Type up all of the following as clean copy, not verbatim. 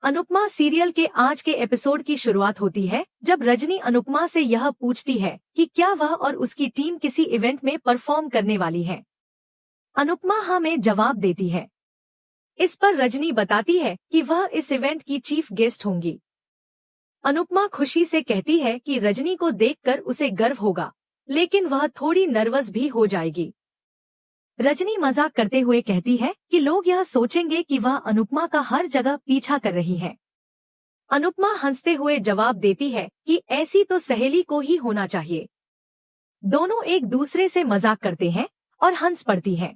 Anupama serial के आज के एपिसोड की शुरुआत होती है जब रजनी अनुपमा से यह पूछती है कि क्या वह और उसकी टीम किसी इवेंट में परफॉर्म करने वाली है। अनुपमा हाँ में जवाब देती है। इस पर रजनी बताती है कि वह इस इवेंट की चीफ गेस्ट होंगी। अनुपमा खुशी से कहती है कि रजनी को देखकर उसे गर्व होगा, लेकिन वह थोड़ी नर्वस भी हो जाएगी। रजनी मजाक करते हुए कहती है कि लोग यह सोचेंगे कि वह अनुपमा का हर जगह पीछा कर रही है। अनुपमा हंसते हुए जवाब देती है कि ऐसी तो सहेली को ही होना चाहिए। दोनों एक दूसरे से मजाक करते हैं और हंस पड़ती हैं।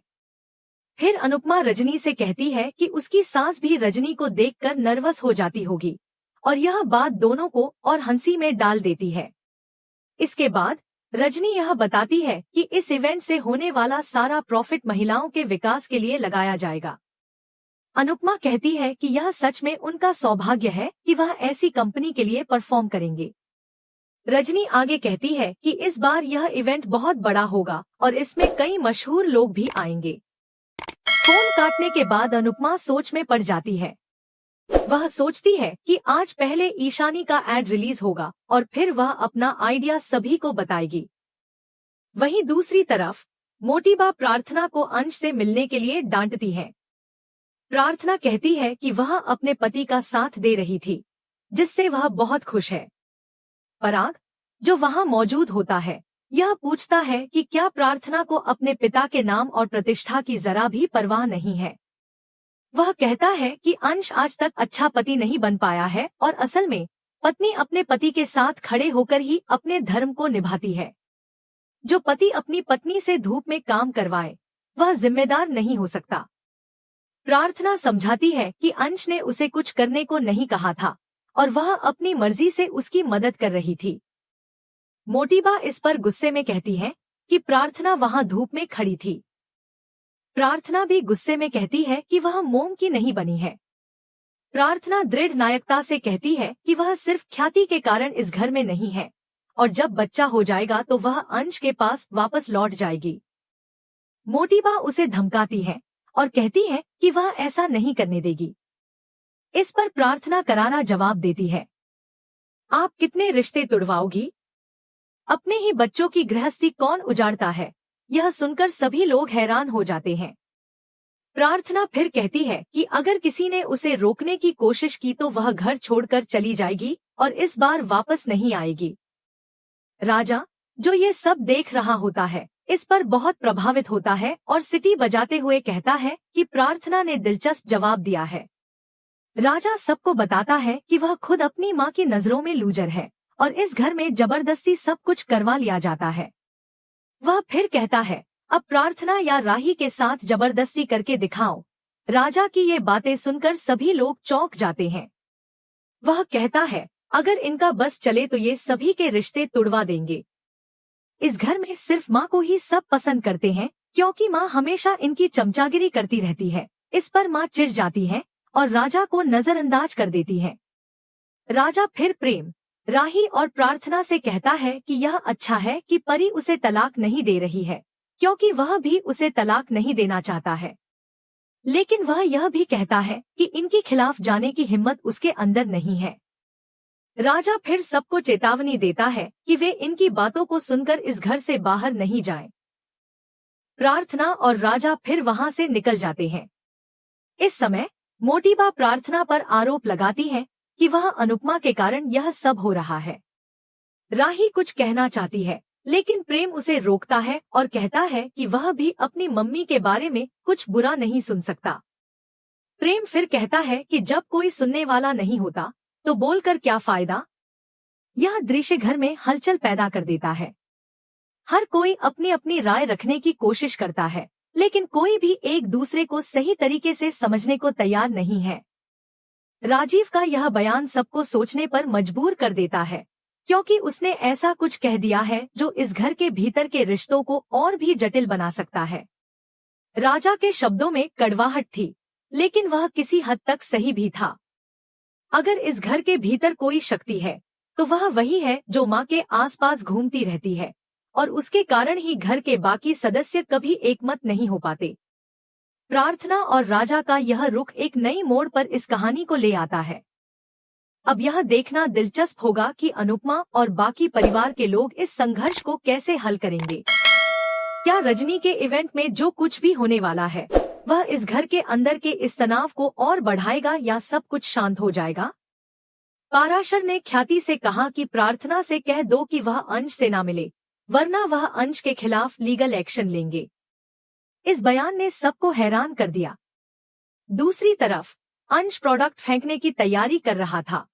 फिर अनुपमा रजनी से कहती है कि उसकी सास भी रजनी को देखकर नर्वस हो जाती होगी, और यह बात दोनों को और हंसी में डाल देती है। इसके बाद रजनी यह बताती है कि इस इवेंट से होने वाला सारा प्रॉफिट महिलाओं के विकास के लिए लगाया जाएगा। अनुपमा कहती है कि यह सच में उनका सौभाग्य है कि वह ऐसी कंपनी के लिए परफॉर्म करेंगे। रजनी आगे कहती है कि इस बार यह इवेंट बहुत बड़ा होगा और इसमें कई मशहूर लोग भी आएंगे। फोन काटने के बाद अनुपमा सोच में पड़ जाती है। वह सोचती है कि आज पहले ईशानी का एड रिलीज होगा और फिर वह अपना आइडिया सभी को बताएगी। वहीं दूसरी तरफ मोटीबा प्रार्थना को अंश से मिलने के लिए डांटती है। प्रार्थना कहती है कि वह अपने पति का साथ दे रही थी, जिससे वह बहुत खुश है। पराग, जो वहां मौजूद होता है, यह पूछता है कि क्या प्रार्थना को अपने पिता के नाम और प्रतिष्ठा की जरा भी परवाह नहीं है। वह कहता है कि अंश आज तक अच्छा पति नहीं बन पाया है और असल में पत्नी अपने पति के साथ खड़े होकर ही अपने धर्म को निभाती है। जो पति अपनी पत्नी से धूप में काम करवाए, वह जिम्मेदार नहीं हो सकता। प्रार्थना समझाती है कि अंश ने उसे कुछ करने को नहीं कहा था और वह अपनी मर्जी से उसकी मदद कर रही थी। मोटीबा इस पर गुस्से में कहती है कि प्रार्थना वहां धूप में खड़ी थी। प्रार्थना भी गुस्से में कहती है कि वह मोम की नहीं बनी है। प्रार्थना दृढ़ नायकता से कहती है कि वह सिर्फ ख्याति के कारण इस घर में नहीं है और जब बच्चा हो जाएगा तो वह अंश के पास वापस लौट जाएगी। मोटीबा उसे धमकाती है और कहती है कि वह ऐसा नहीं करने देगी। इस पर प्रार्थना करारा जवाब देती है, आप कितने रिश्ते तुड़वाओगी? अपने ही बच्चों की गृहस्थी कौन उजाड़ता है? यह सुनकर सभी लोग हैरान हो जाते हैं। प्रार्थना फिर कहती है कि अगर किसी ने उसे रोकने की कोशिश की तो वह घर छोड़कर चली जाएगी और इस बार वापस नहीं आएगी। राजा, जो ये सब देख रहा होता है, इस पर बहुत प्रभावित होता है और सीटी बजाते हुए कहता है कि प्रार्थना ने दिलचस्प जवाब दिया है। राजा सबको बताता है कि वह खुद अपनी माँ की नजरों में लूजर है और इस घर में जबरदस्ती सब कुछ करवा लिया जाता है। वह फिर कहता है, अब प्रार्थना या राही के साथ जबरदस्ती करके दिखाओ। राजा की ये बातें सुनकर सभी लोग चौंक जाते हैं। वह कहता है, अगर इनका बस चले तो ये सभी के रिश्ते तुड़वा देंगे। इस घर में सिर्फ माँ को ही सब पसंद करते हैं क्योंकि माँ हमेशा इनकी चमचागिरी करती रहती है। इस पर माँ चिढ़ जाती है और राजा को नजरअंदाज कर देती है। राजा फिर प्रेम, राही और प्रार्थना से कहता है कि यह अच्छा है कि परी उसे तलाक नहीं दे रही है क्योंकि वह भी उसे तलाक नहीं देना चाहता है। लेकिन वह यह भी कहता है कि इनके खिलाफ जाने की हिम्मत उसके अंदर नहीं है। राजा फिर सबको चेतावनी देता है कि वे इनकी बातों को सुनकर इस घर से बाहर नहीं जाएं। प्रार्थना और राजा फिर वहां से निकल जाते हैं। इस समय मोटीबा प्रार्थना पर आरोप लगाती है कि वह अनुपमा के कारण यह सब हो रहा है। राही कुछ कहना चाहती है, लेकिन प्रेम उसे रोकता है और कहता है कि वह भी अपनी मम्मी के बारे में कुछ बुरा नहीं सुन सकता। प्रेम फिर कहता है कि जब कोई सुनने वाला नहीं होता तो बोलकर क्या फायदा। यह दृश्य घर में हलचल पैदा कर देता है। हर कोई अपनी अपनी राय रखने की कोशिश करता है, लेकिन कोई भी एक दूसरे को सही तरीके से समझने को तैयार नहीं है। राजीव का यह बयान सबको सोचने पर मजबूर कर देता है क्योंकि उसने ऐसा कुछ कह दिया है जो इस घर के भीतर के रिश्तों को और भी जटिल बना सकता है। राजा के शब्दों में कड़वाहट थी, लेकिन वह किसी हद तक सही भी था। अगर इस घर के भीतर कोई शक्ति है तो वह वही है जो माँ के आसपास घूमती रहती है और उसके कारण ही घर के बाकी सदस्य कभी एकमत नहीं हो पाते। प्रार्थना और राजा का यह रुख एक नई मोड़ पर इस कहानी को ले आता है। अब यह देखना दिलचस्प होगा कि अनुपमा और बाकी परिवार के लोग इस संघर्ष को कैसे हल करेंगे। क्या रजनी के इवेंट में जो कुछ भी होने वाला है वह इस घर के अंदर के इस तनाव को और बढ़ाएगा या सब कुछ शांत हो जाएगा? पाराशर ने ख्याति से कहा कि प्रार्थना से कह दो कि वह अंश से ना मिले, वरना वह अंश के खिलाफ लीगल एक्शन लेंगे। इस बयान ने सबको हैरान कर दिया। दूसरी तरफ अंश प्रोडक्ट फेंकने की तैयारी कर रहा था।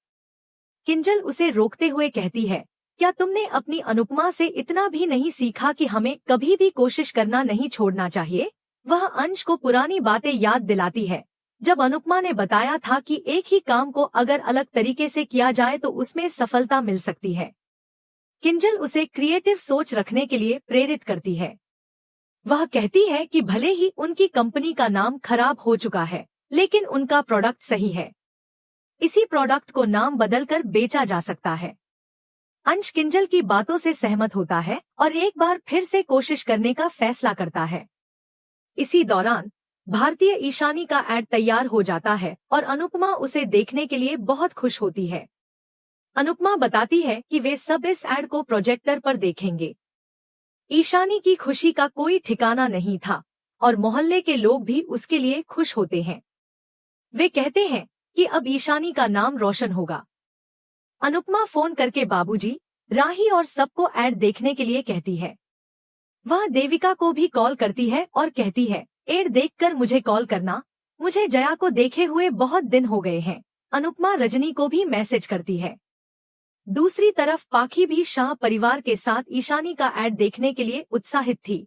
किंजल उसे रोकते हुए कहती है, क्या तुमने अपनी अनुपमा से इतना भी नहीं सीखा कि हमें कभी भी कोशिश करना नहीं छोड़ना चाहिए? वह अंश को पुरानी बातें याद दिलाती है, जब अनुपमा ने बताया था कि एक ही काम को अगर अलग तरीके से किया जाए तो उसमें सफलता मिल सकती है। किंजल उसे क्रिएटिव सोच रखने के लिए प्रेरित करती है। वह कहती है कि भले ही उनकी कंपनी का नाम खराब हो चुका है, लेकिन उनका प्रोडक्ट सही है। इसी प्रोडक्ट को नाम बदलकर बेचा जा सकता है। अंश किंजल की बातों से सहमत होता है और एक बार फिर से कोशिश करने का फैसला करता है। इसी दौरान भारतीय ईशानी का एड तैयार हो जाता है और अनुपमा उसे देखने के लिए बहुत खुश होती है। अनुपमा बताती है कि वे सब इस एड को प्रोजेक्टर पर देखेंगे। ईशानी की खुशी का कोई ठिकाना नहीं था और मोहल्ले के लोग भी उसके लिए खुश होते हैं। वे कहते हैं कि अब ईशानी का नाम रोशन होगा। अनुपमा फोन करके बाबूजी, राही और सबको एड देखने के लिए कहती है। वह देविका को भी कॉल करती है और कहती है, एड देखकर मुझे कॉल करना, मुझे जया को देखे हुए बहुत दिन हो गए हैं। अनुपमा रजनी को भी मैसेज करती है। दूसरी तरफ पाखी भी शाह परिवार के साथ ईशानी का एड देखने के लिए उत्साहित थी।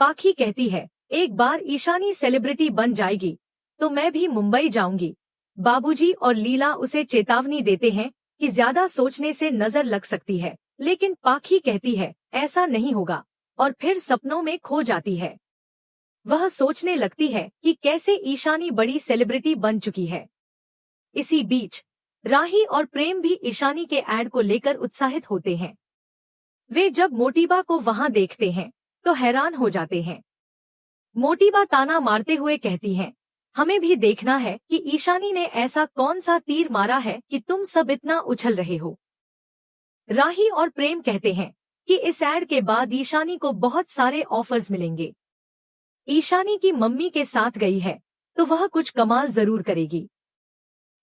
पाखी कहती है, एक बार ईशानी सेलिब्रिटी बन जाएगी तो मैं भी मुंबई जाऊंगी। बाबूजी और लीला उसे चेतावनी देते हैं कि ज्यादा सोचने से नजर लग सकती है, लेकिन पाखी कहती है ऐसा नहीं होगा और फिर सपनों में खो जाती है। वह सोचने लगती है कि कैसे ईशानी बड़ी सेलिब्रिटी बन चुकी है। इसी बीच राही और प्रेम भी ईशानी के एड को लेकर उत्साहित होते हैं। वे जब मोटीबा को वहां देखते हैं तो हैरान हो जाते हैं। मोटीबा ताना मारते हुए कहती हैं, हमें भी देखना है कि ईशानी ने ऐसा कौन सा तीर मारा है कि तुम सब इतना उछल रहे हो। राही और प्रेम कहते हैं कि इस एड के बाद ईशानी को बहुत सारे ऑफर्स मिलेंगे। ईशानी की मम्मी के साथ गई है तो वह कुछ कमाल जरूर करेगी।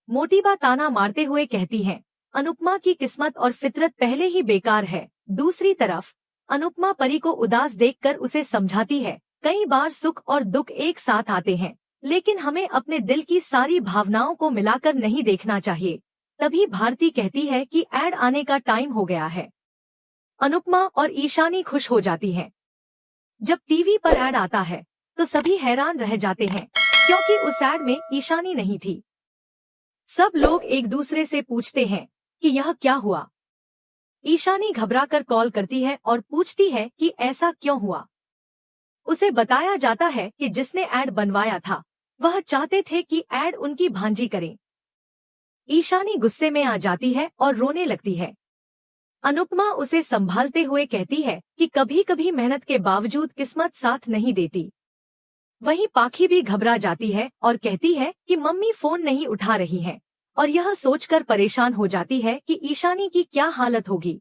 मोटीबा ताना मारते हुए कहती हैं, अनुपमा की किस्मत और फितरत पहले ही बेकार है। दूसरी तरफ अनुपमा परी को उदास देखकर उसे समझाती है, कई बार सुख और दुख एक साथ आते हैं, लेकिन हमें अपने दिल की सारी भावनाओं को मिलाकर नहीं देखना चाहिए। तभी भारती कहती है कि एड आने का टाइम हो गया है। अनुपमा और ईशानी खुश हो जाती हैं। जब टीवी पर एड आता है तो सभी हैरान रह जाते हैं, क्योंकि उस एड में ईशानी नहीं थी। सब लोग एक दूसरे से पूछते हैं कि यह क्या हुआ। ईशानी घबराकर कॉल करती है और पूछती है कि ऐसा क्यों हुआ। उसे बताया जाता है कि जिसने एड बनवाया था वह चाहते थे कि एड उनकी भांजी करें। ईशानी गुस्से में आ जाती है और रोने लगती है। अनुपमा उसे संभालते हुए कहती है कि कभी कभी मेहनत के बावजूद किस्मत साथ नहीं देती। वहीं पाखी भी घबरा जाती है और कहती है कि मम्मी फोन नहीं उठा रही हैं, और यह सोचकर परेशान हो जाती है कि ईशानी की क्या हालत होगी।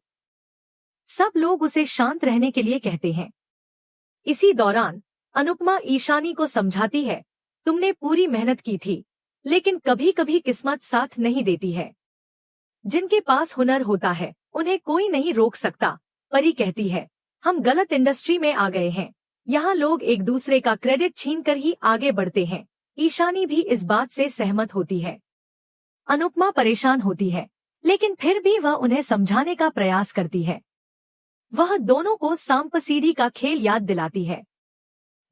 सब लोग उसे शांत रहने के लिए कहते हैं। इसी दौरान अनुपमा ईशानी को समझाती है, तुमने पूरी मेहनत की थी, लेकिन कभी कभी किस्मत साथ नहीं देती है। जिनके पास हुनर होता है उन्हें कोई नहीं रोक सकता। परी कहती है, हम गलत इंडस्ट्री में आ गए हैं, यहाँ लोग एक दूसरे का क्रेडिट छीनकर ही आगे बढ़ते हैं। ईशानी भी इस बात से सहमत होती है। अनुपमा परेशान होती है, लेकिन फिर भी वह उन्हें समझाने का प्रयास करती है। वह दोनों को सांप-सीढ़ी का खेल याद दिलाती है।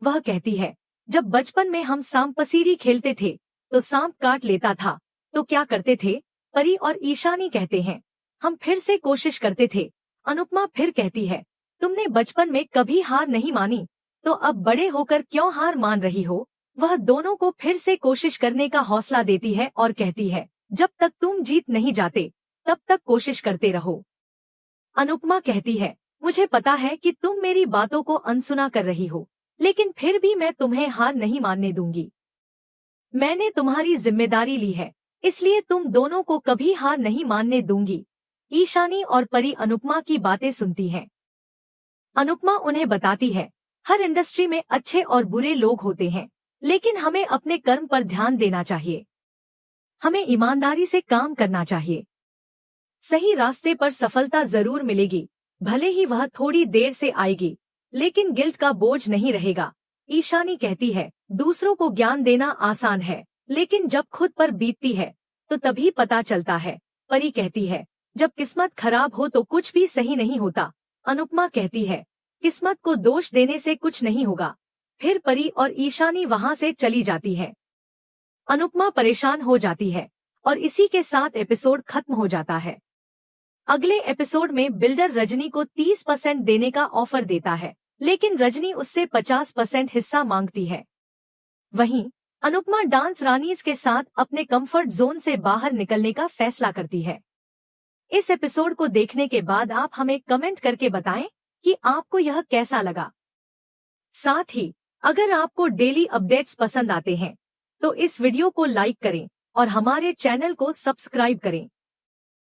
वह कहती है, जब बचपन में हम सांप-सीढ़ी खेलते थे तो सांप काट लेता था तो क्या करते थे? परी और ईशानी कहते हैं, हम फिर से कोशिश करते थे। अनुपमा फिर कहती है, तुमने बचपन में कभी हार नहीं मानी, तो अब बड़े होकर क्यों हार मान रही हो? वह दोनों को फिर से कोशिश करने का हौसला देती है और कहती है, जब तक तुम जीत नहीं जाते तब तक कोशिश करते रहो। अनुपमा कहती है, मुझे पता है कि तुम मेरी बातों को अनसुना कर रही हो, लेकिन फिर भी मैं तुम्हें हार नहीं मानने दूंगी। मैंने तुम्हारी जिम्मेदारी ली है इसलिए तुम दोनों को कभी हार नहीं मानने दूंगी। ईशानी और परी अनुपमा की बातें सुनती हैं। अनुपमा उन्हें बताती है, हर इंडस्ट्री में अच्छे और बुरे लोग होते हैं, लेकिन हमें अपने कर्म पर ध्यान देना चाहिए। हमें ईमानदारी से काम करना चाहिए। सही रास्ते पर सफलता जरूर मिलेगी, भले ही वह थोड़ी देर से आएगी, लेकिन गिल्ट का बोझ नहीं रहेगा। ईशानी कहती है, दूसरों को ज्ञान देना आसान है, लेकिन जब खुद पर बीतती है तो तभी पता चलता है। परी कहती है, जब किस्मत खराब हो तो कुछ भी सही नहीं होता। अनुपमा कहती है, किस्मत को दोष देने से कुछ नहीं होगा। फिर परी और ईशानी वहां से चली जाती है। अनुपमा परेशान हो जाती है और इसी के साथ एपिसोड खत्म हो जाता है। अगले एपिसोड में बिल्डर रजनी को 30% देने का ऑफर देता है, लेकिन रजनी उससे 50% हिस्सा मांगती है। वहीं अनुपमा डांस रानीज के साथ अपने कंफर्ट जोन से बाहर निकलने का फैसला करती है। इस एपिसोड को देखने के बाद आप हमें कमेंट करके बताएं कि आपको यह कैसा लगा। साथ ही अगर आपको डेली अपडेट्स पसंद आते हैं तो इस वीडियो को लाइक करें और हमारे चैनल को सब्सक्राइब करें।